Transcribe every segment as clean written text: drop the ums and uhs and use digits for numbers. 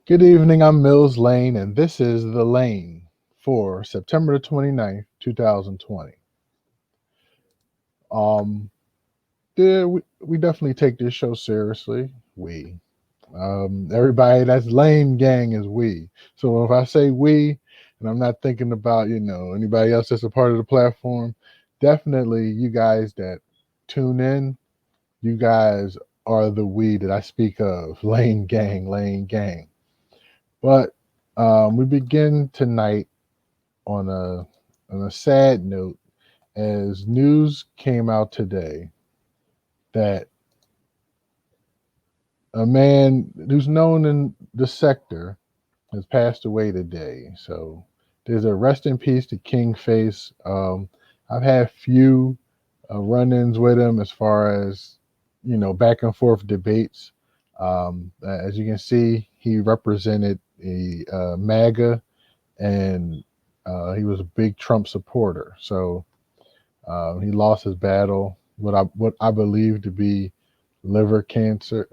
Good evening, I'm Mills Lane, and this is The Lane for September the 29th, 2020. Um, we definitely take this show seriously. Everybody that's Lane Gang is we. So if I say we, and I'm not thinking about, anybody else that's a part of the platform, definitely you guys that tune in, you guys are the we that I speak of. Lane Gang, Lane Gang. But we begin tonight on a sad note as news came out today that a man who's known in the sector has passed away today. So there's a rest in peace to Kingface. I've had few run-ins with him as far as back and forth debates. As you can see, he represented a MAGA, and he was a big Trump supporter. So he lost his battle, what I believe to be liver cancer.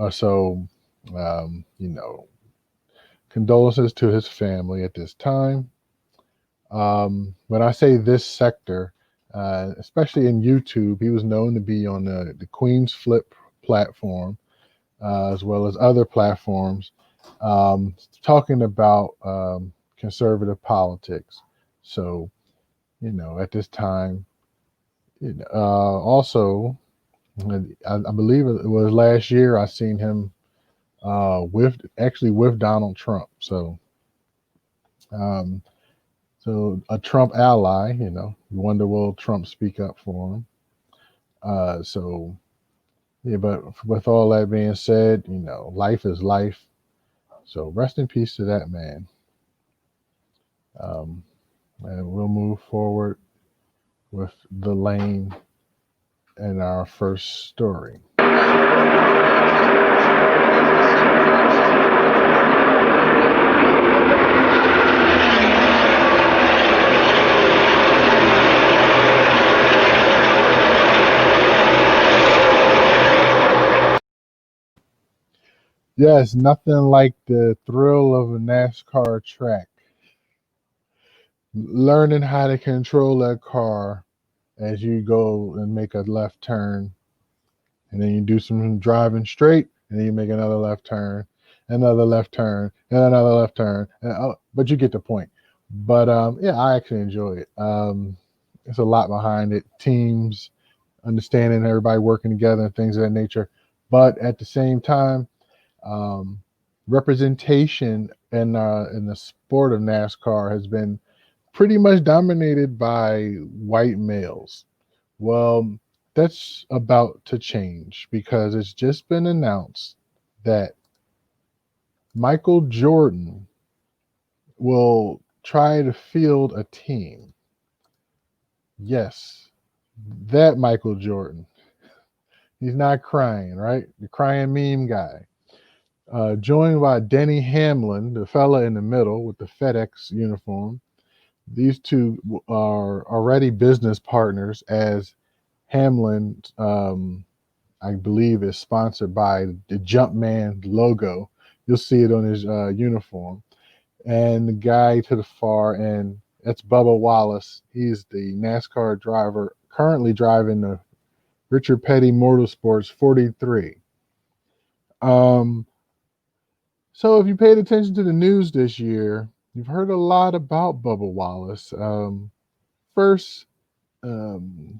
So, condolences to his family at this time. When I say this sector, especially in YouTube, he was known to be on the Queen's Flip platform, as well as other platforms, talking about conservative politics. So, at this time, also, I believe it was last year I seen him with Donald Trump. Um, so a Trump ally, you wonder will Trump speak up for him? So yeah, but with all that being said, life is life. So rest in peace to that man. Um, and we'll move forward with the lane and our first story. Yes, nothing like the thrill of a NASCAR track. Learning how to control that car as you go and make a left turn, and then you do some driving straight, and then you make another left turn, another left turn, and another left turn. But you get the point. But yeah, I actually enjoy it. It's a lot behind it. Teams, understanding everybody working together, and things of that nature. But at the same time, um, representation in the sport of NASCAR has been pretty much dominated by white males. Well, that's about to change because it's just been announced that Michael Jordan will try to field a team. Yes, that Michael Jordan. He's not crying, right? The crying meme guy. Joined by Denny Hamlin, the fella in the middle with the FedEx uniform. These two are already business partners as Hamlin, I believe, is sponsored by the Jumpman logo. You'll see it on his uniform. And the guy to the far end, that's Bubba Wallace. He's the NASCAR driver currently driving the Richard Petty Motorsports 43. Um, so if you paid attention to the news this year, you've heard a lot about Bubba Wallace. First,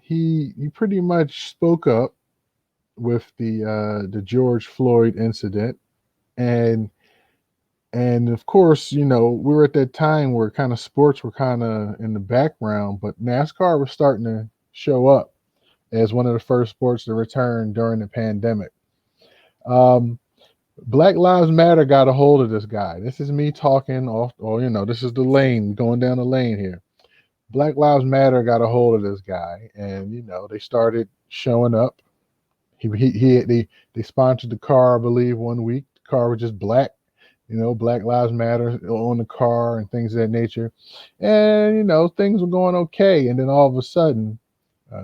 he pretty much spoke up with the George Floyd incident, and of course, we were at that time where kind of sports were kind of in the background, but NASCAR was starting to show up as one of the first sports to return during the pandemic. Um, Black Lives Matter got a hold of this guy. This is me talking off, or this is the lane going down the lane here. Black Lives Matter got a hold of this guy, and they started showing up. They sponsored the car, I believe, one week. The car was just black, Black Lives Matter on the car and things of that nature. And things were going okay, and then all of a sudden,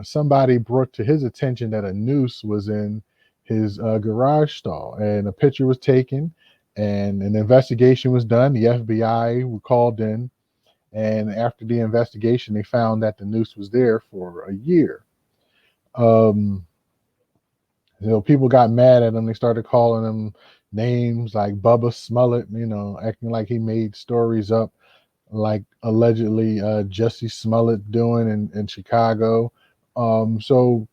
somebody brought to his attention that a noose was in his garage stall, and a picture was taken, and an investigation was done. The FBI were called in, and after the investigation, they found that the noose was there for a year. Um, People got mad at him. They started calling him names like Bubba Smullet, acting like he made stories up, like allegedly Jesse Smollett doing in Chicago. So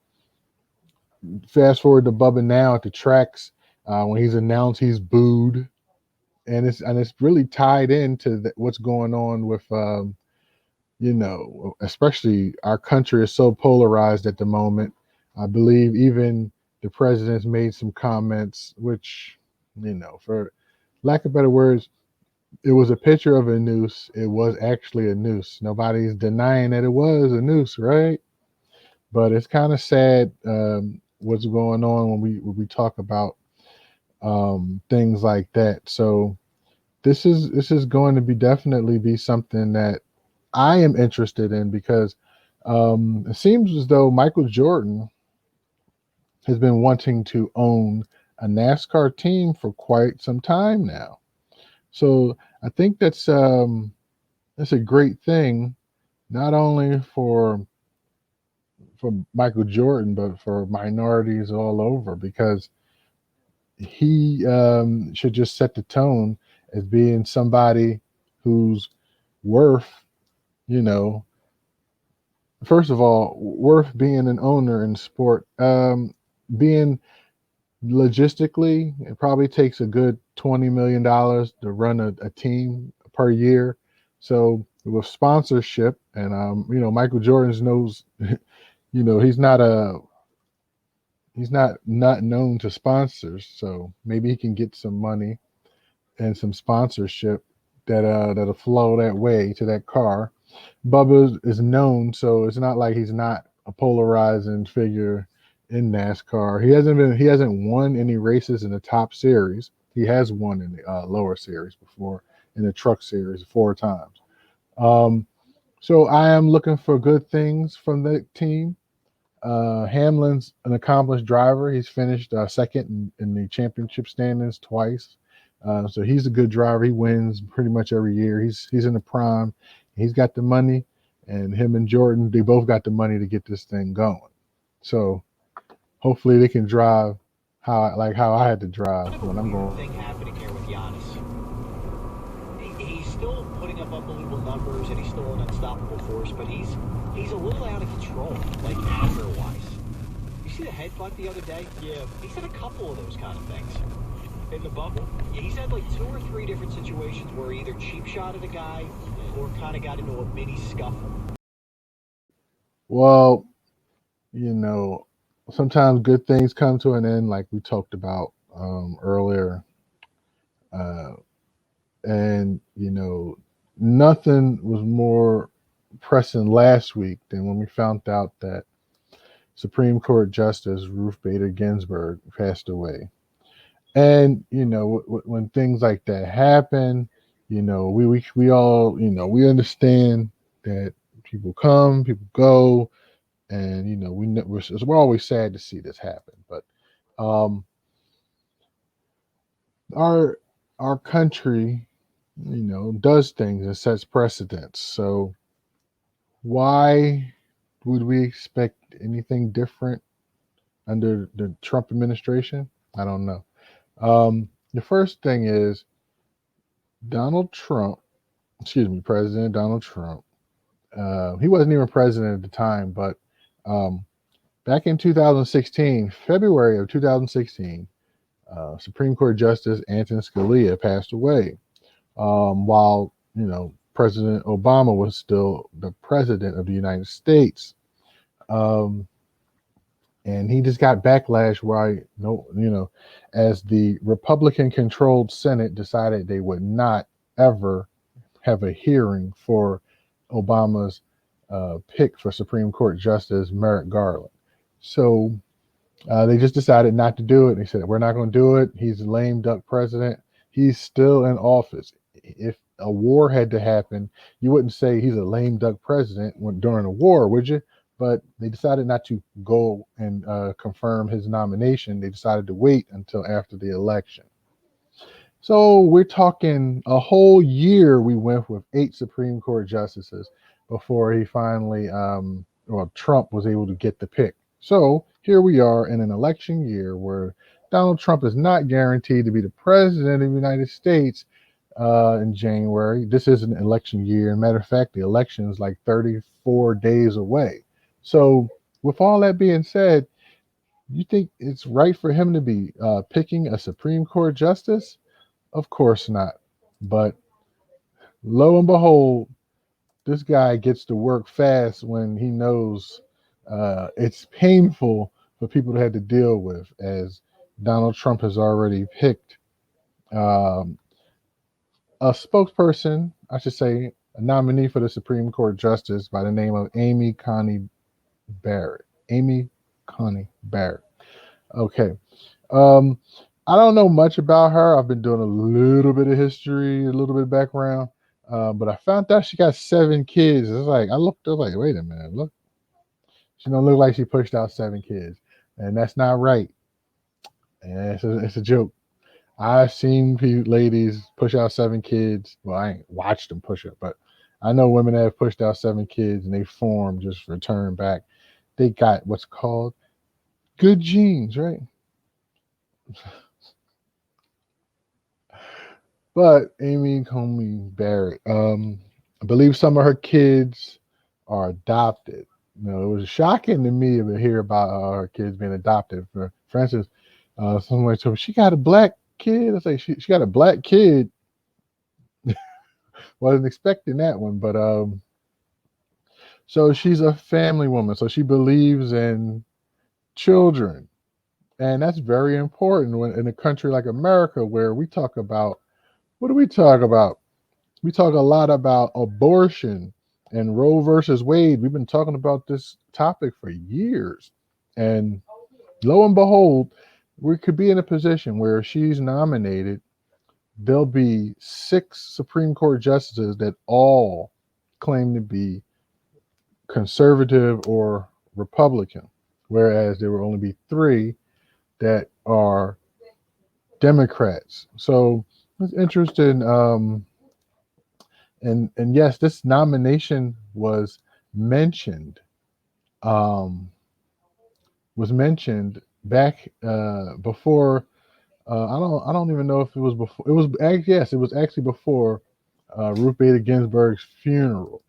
fast forward to Bubba now at the tracks. When he's announced, he's booed, and it's really tied into what's going on with especially our country is so polarized at the moment. I believe even the president's made some comments, which, for lack of better words, it was a picture of a noose. It was actually a noose. Nobody's denying that it was a noose, right? But it's kind of sad what's going on when we talk about things like that. So this is going to be definitely be something that I am interested in because it seems as though Michael Jordan has been wanting to own a NASCAR team for quite some time now. So I think that's a great thing, not only for Michael Jordan, but for minorities all over, because he should just set the tone as being somebody who's worth, you know, first of all, worth being an owner in sport. Being logistically, it probably takes a good $20 million to run a team per year. So with sponsorship, and Michael Jordan knows, he's not known to sponsors, so maybe he can get some money and some sponsorship that'll flow that way to that car. Bubba is known, so it's not like he's not a polarizing figure in NASCAR. He hasn't won any races in the top series. He has won in the lower series before, in the truck series 4 times. Um, so I am looking for good things from the team. Hamlin's an accomplished driver. He's finished second in the championship standings twice. So he's a good driver. He wins pretty much every year. He's in the prime. He's got the money, and him and Jordan, they both got the money to get this thing going. So hopefully they can drive how I had to drive when I'm going. Thing happening here with Giannis. He's still putting up unbelievable numbers, and he's still an unstoppable force, but he's a little out of control, like anger-wise. You see the headbutt the other day? Yeah. He's had a couple of those kind of things. In the bubble? Yeah, he's had like 2 or 3 different situations where he either cheap shotted a guy or kind of got into a mini scuffle. Well, sometimes good things come to an end, like we talked about earlier. Uh, and nothing was more pressing last week than when we found out that Supreme Court Justice Ruth Bader Ginsburg passed away. And when things like that happen, we all we understand that people come, people go, and we're always sad to see this happen. But um, our our country, does things and sets precedents. So why would we expect anything different under the Trump administration? I don't know. The first thing is Donald Trump, President Donald Trump. He wasn't even president at the time, but um, back in 2016, February of 2016, Supreme Court Justice Antonin Scalia passed away, while President Obama was still the president of the United States. Um, and he just got backlash why as the Republican controlled Senate decided they would not ever have a hearing for Obama's pick for Supreme Court Justice Merrick Garland. So they just decided not to do it. They said, we're not going to do it. He's a lame duck president. He's still in office. If a war had to happen, you wouldn't say he's a lame duck president during a war, would you? but they decided not to go and confirm his nomination. They decided to wait until after the election. So we're talking a whole year we went with 8 Supreme Court justices before he finally, well, Trump was able to get the pick. So here we are in an election year where Donald Trump is not guaranteed to be the president of the United States in January. This is an election year. As a matter of fact, the election is like 34 days away. So with all that being said, you think it's right for him to be picking a Supreme Court justice? Of course not. But lo and behold, this guy gets to work fast when he knows it's painful for people to have to deal with, as Donald Trump has already picked um, a spokesperson, I should say, a nominee for the Supreme Court justice by the name of Amy Coney Barrett. Amy Coney Barrett. Okay. Um, I don't know much about her. I've been doing a little bit of history, a little bit of background, but I found out she got 7 kids. It's like I looked, I was like, wait a minute, look, she don't look like she pushed out 7 kids, and that's not right. And it's a joke. I've seen ladies push out 7 kids. Well, I ain't watched them push it, but I know women that have pushed out 7 kids and they form just return back. They got what's called good genes, right? But Amy Coney Barrett, I believe some of her kids are adopted. You know, it was shocking to me to hear about her kids being adopted. For instance, someone told me she got a black kid. I say she got a black kid. Wasn't expecting that one, but so she's a family woman. So she believes in children, and that's very important when in a country like America where we talk about what do we talk about? We talk a lot about abortion and Roe versus Wade. We've been talking about this topic for years. And lo and behold, we could be in a position where she's nominated. There'll be 6 Supreme Court justices that all claim to be conservative or Republican, whereas there will only be 3 that are Democrats. So it's interesting. And yes, this nomination mentioned um, was mentioned back before. I don't even know if it was before. Yes, it was actually before Ruth Bader Ginsburg's funeral.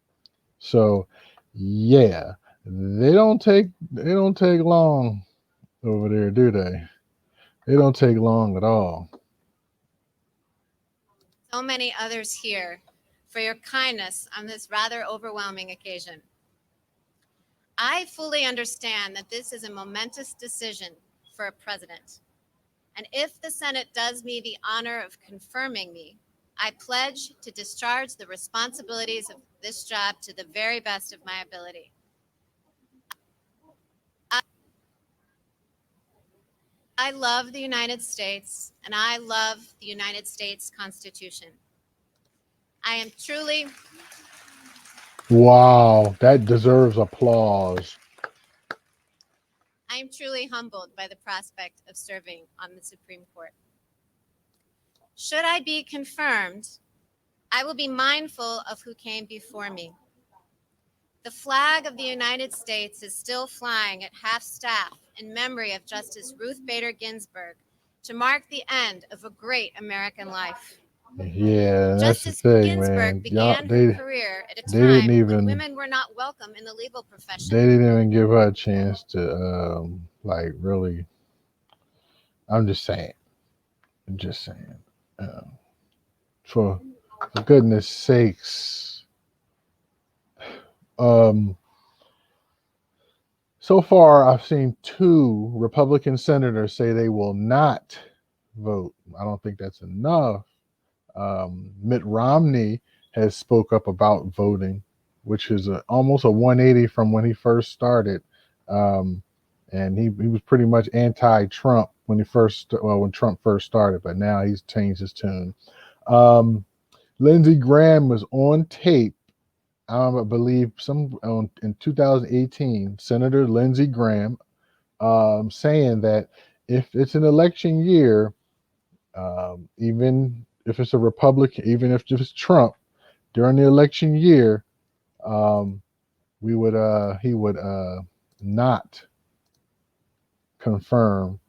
So yeah, they don't take long over there, do they? They don't take long at all. So many others here for your kindness on this rather overwhelming occasion. I fully understand that this is a momentous decision for a president. And if the Senate does me the honor of confirming me, I pledge to discharge the responsibilities of this job to the very best of my ability. I love the United States, and I love the United States Constitution. I am truly Wow, that deserves applause. humbled by the prospect of serving on the Supreme Court. Should I be confirmed, I will be mindful of who came before me. The flag of the United States is still flying at half-staff in memory of Justice Ruth Bader Ginsburg to mark the end of a great American life. Yeah, that's the Justice thing, Ginsburg man. began her career at a they didn't time when even women were not welcome in the legal they profession. didn't even give her a chance to like really. I'm just saying. I'm just saying. Um, for goodness sakes. Um, so far, I've seen 2 Republican senators say they will not vote. I don't think that's enough. Mitt Romney has spoke up about voting, which is almost a 180 from when he first started. Um, and he was pretty much anti-Trump when when Trump first started, but now he's changed his tune. Um, Lindsey Graham was on tape I believe in 2018, Senator Lindsey Graham saying that if it's an election year, even if it's a Republican, even if it's Trump during the election year, um, he would not confirm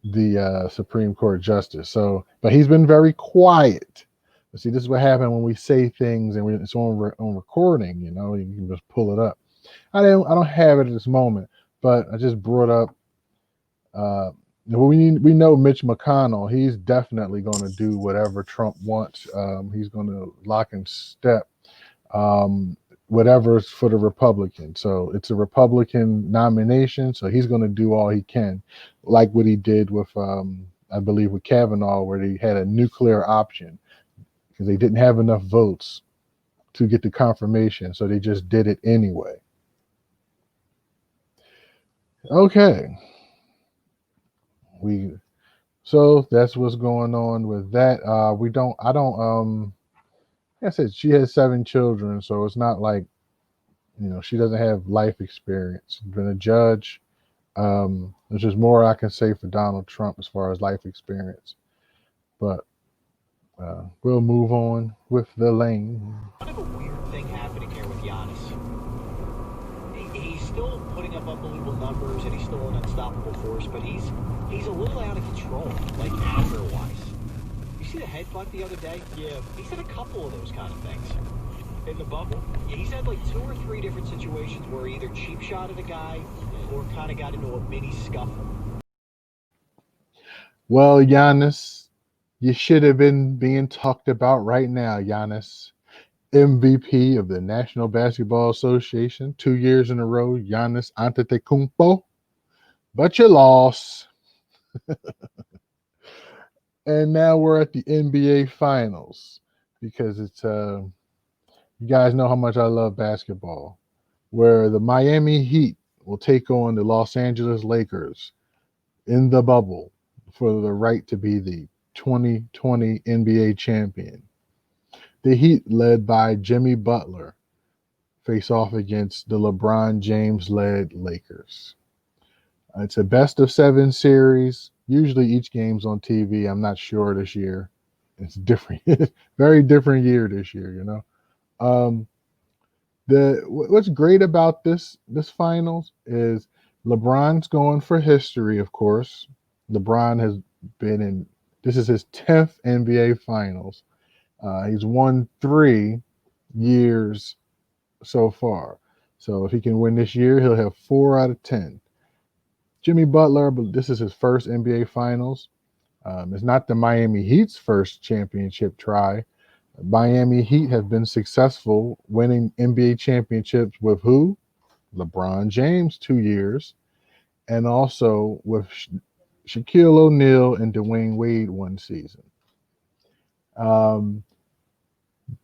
the Supreme Court justice. So, but he's been very quiet. But see, this is what happened when we say things and it's on recording. You know, you can just pull it up. I don't have it at this moment, but I just brought up. We know Mitch McConnell. He's definitely going to do whatever Trump wants. He's going to lock in step. Whatever's for the Republican. So it's a Republican nomination. So he's going to do all he can, like what he did with, I believe, with Kavanaugh, where they had a nuclear option because they didn't have enough votes to get the confirmation. So they just did it anyway. Okay. So that's what's going on with that. Like I said, she has 7 children, so it's not like, she doesn't have life experience. She's been a judge. There's just more I can say for Donald Trump as far as life experience. But we'll move on with the lane. Kind of a weird thing happening here with Giannis. He's still putting up unbelievable numbers and he's still an unstoppable force, but he's a little out of control, like anger-wise. You see the headbutt the other day? Yeah. He's had a couple of those kind of things. In the bubble? Yeah, he's had like 2 or 3 different situations where he either cheap shotted a guy or kind of got into a mini scuffle. Well, Giannis, you should have been being talked about right now, Giannis. MVP of the National Basketball Association 2 years in a row, Giannis Antetokounmpo. But you lost. And now we're at the NBA Finals because it's you guys know how much I love basketball, where the Miami Heat will take on the Los Angeles Lakers in the bubble for the right to be the 2020 NBA champion. The Heat, led by Jimmy Butler, face off against the LeBron James-led Lakers. It's a best-of-7 series. Usually each game's on TV. I'm not sure this year. It's different. Very different year this year, What's great about this finals is LeBron's going for history, of course. LeBron has been in, this is his 10th NBA Finals. He's won 3 years so far. So if he can win this year, he'll have 4 out of 10. Jimmy Butler, but this is his first NBA Finals. It's not the Miami Heat's first championship try. Miami Heat have been successful winning NBA championships with who? LeBron James 2 years, and also with Shaquille O'Neal and Dwayne Wade 1 season.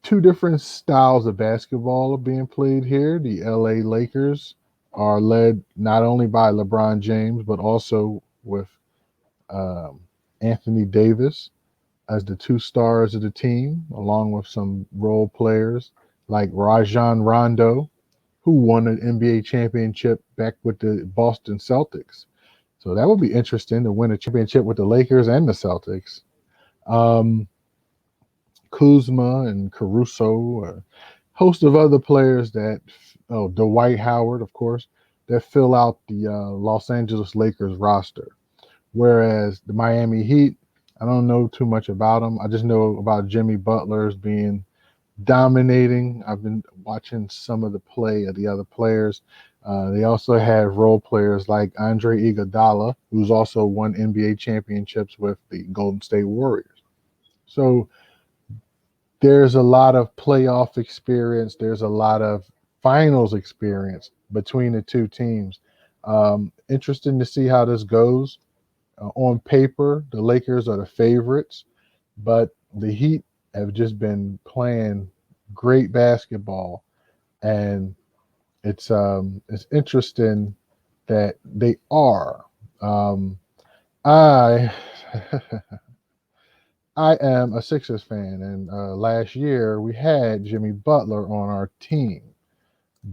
2 different styles of basketball are being played here. The LA Lakers are led not only by LeBron James, but also with Anthony Davis as the 2 stars of the team, along with some role players like Rajon Rondo, who won an NBA championship back with the Boston Celtics. So that would be interesting to win a championship with the Lakers and the Celtics. Kuzma and Caruso, a host of other players Dwight Howard, of course, that fill out the Los Angeles Lakers roster. Whereas the Miami Heat, I don't know too much about them. I just know about Jimmy Butler's being dominating. I've been watching some of the play of the other players. They also have role players like Andre Iguodala, who's also won NBA championships with the Golden State Warriors. So there's a lot of playoff experience. There's a lot of finals experience between the 2 teams. Interesting to see how this goes. On paper, the Lakers are the favorites, but the Heat have just been playing great basketball, and it's interesting that they are. I I am a Sixers fan, and last year we had Jimmy Butler on our team,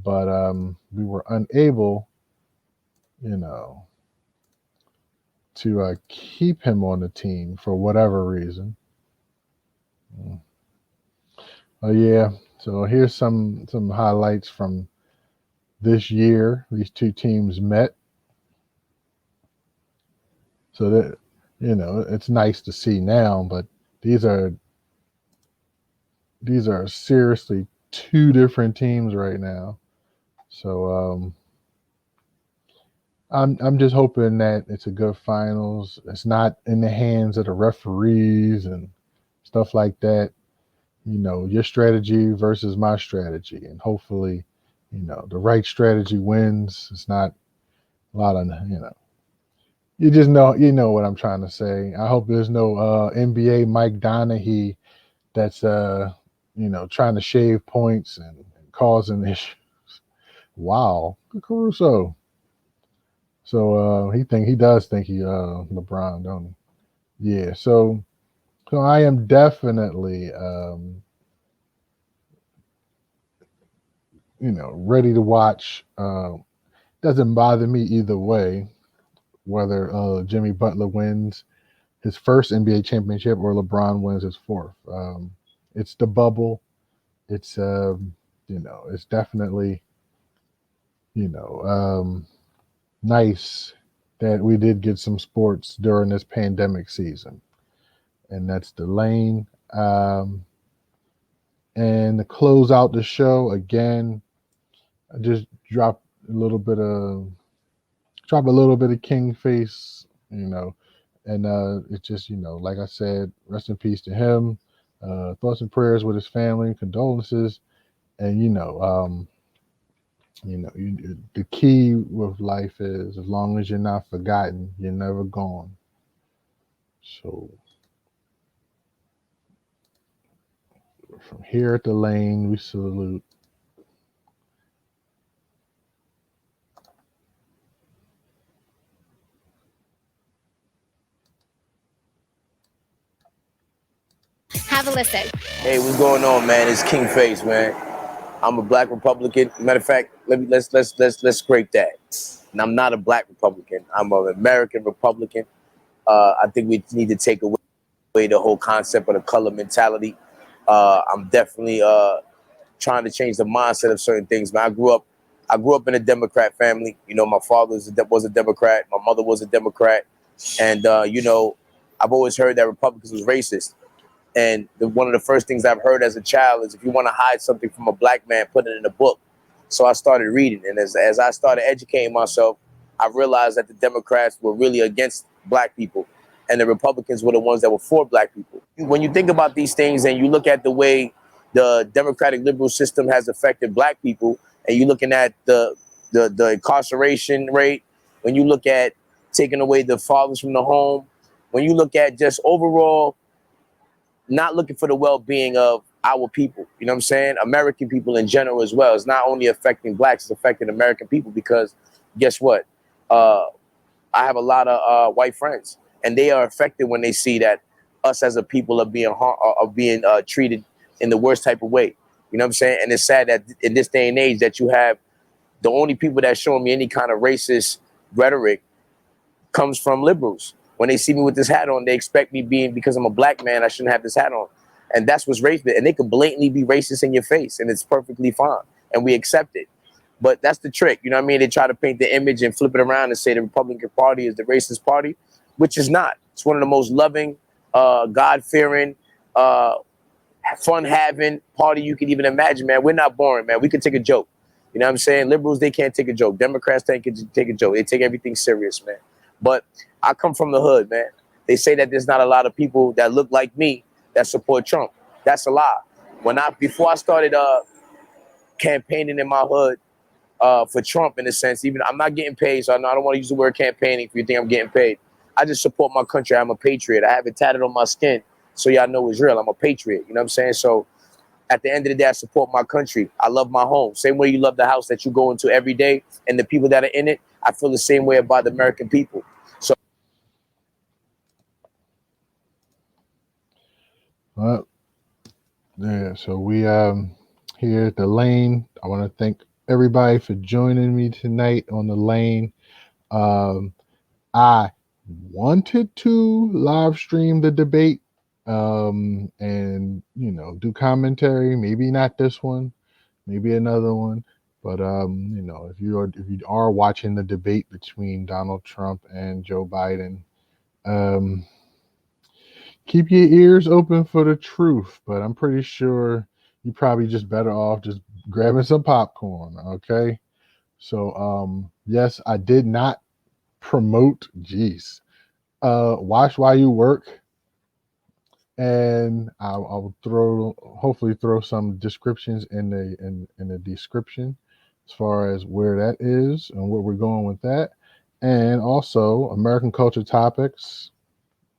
but we were unable, you know, to keep him on the team for whatever reason. Oh yeah. So here's some highlights from this year. These two teams met. So that, it's nice to see now, but these are seriously two different teams right now. So I'm just hoping that it's a good finals. It's not in the hands of the referees and stuff like that. Your strategy versus my strategy, and hopefully, the right strategy wins. It's not a lot of, you know what I'm trying to say. I hope there's no NBA Mike Donaghy that's trying to shave points and causing issues. Wow, Caruso. So he does think he LeBron, don't he? Yeah. So I am definitely ready to watch. Doesn't bother me either way whether Jimmy Butler wins his first NBA championship or LeBron wins his fourth. It's the bubble. It's it's definitely nice that we did get some sports during this pandemic season, and that's the lane. And to close out the show again, I just drop a little bit of Kingface, and it's just like I said, rest in peace to him. Thoughts and prayers with his family, condolences, and the key with life is as long as you're not forgotten, you're never gone. So from here at the lane, we salute. Have a listen. Hey, what's going on, man? It's Kingface, man. I'm a black Republican. Matter of fact, let's break that. And I'm not a black Republican. I'm an American Republican. I think we need to take away the whole concept of the color mentality. I'm definitely trying to change the mindset of certain things. Man, I grew up in a Democrat family. My father was a Democrat. My mother was a Democrat. And I've always heard that Republicans was racist. And one of the first things I've heard as a child is if you want to hide something from a black man, put it in a book. So I started reading. And as I started educating myself, I realized that the Democrats were really against black people and the Republicans were the ones that were for black people. When you think about these things and you look at the way the democratic liberal system has affected black people, and you're looking at the incarceration rate, when you look at taking away the fathers from the home, when you look at just overall not looking for the well-being of our people, you know what I'm saying? American people in general as well. It's not only affecting blacks, it's affecting American people because guess what? I have a lot of white friends and they are affected when they see that us as a people are being treated in the worst type of way. You know what I'm saying? And it's sad that in this day and age that you have the only people that show me any kind of racist rhetoric comes from liberals. When they see me with this hat on, they expect me because I'm a black man, I shouldn't have this hat on. And that's what's racist. And they can blatantly be racist in your face and it's perfectly fine. And we accept it. But that's the trick. You know what I mean? They try to paint the image and flip it around and say the Republican Party is the racist party, which is not. It's one of the most loving, God-fearing, fun-having party you can even imagine, man. We're not boring, man. We can take a joke. You know what I'm saying? Liberals, they can't take a joke. Democrats can't take a joke. They take everything serious, man. But I come from the hood, man. They say that there's not a lot of people that look like me that support Trump. That's a lie. Before I started campaigning in my hood for Trump, in a sense, even I'm not getting paid, so I don't want to use the word campaigning if you think I'm getting paid. I just support my country. I'm a patriot. I have it tatted on my skin so y'all know it's real. I'm a patriot. You know what I'm saying? So at the end of the day, I support my country. I love my home. Same way you love the house that you go into every day and the people that are in it, I feel the same way about the American people. So Well, yeah. So we here at the lane. I want to thank everybody for joining me tonight on the lane. Um, I wanted to live stream the debate, and do commentary. Maybe not this one, maybe another one. But if you are watching the debate between Donald Trump and Joe Biden, um, keep your ears open for the truth. But I'm pretty sure you're probably just better off just grabbing some popcorn. Okay. So yes, I did not promote. Jeez. Watch while you work, and I'll hopefully throw some descriptions in the description as far as where that is and where we're going with that, and also American Culture Topics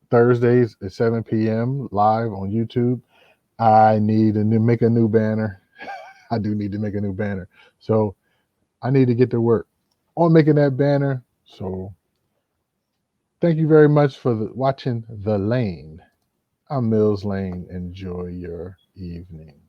Thursdays at 7 p.m. live on YouTube. I need to make a new banner. I do need to make a new banner, so I need to get to work on making that banner. So thank you very much for watching The Lane. I'm Mills Lane. Enjoy your evening.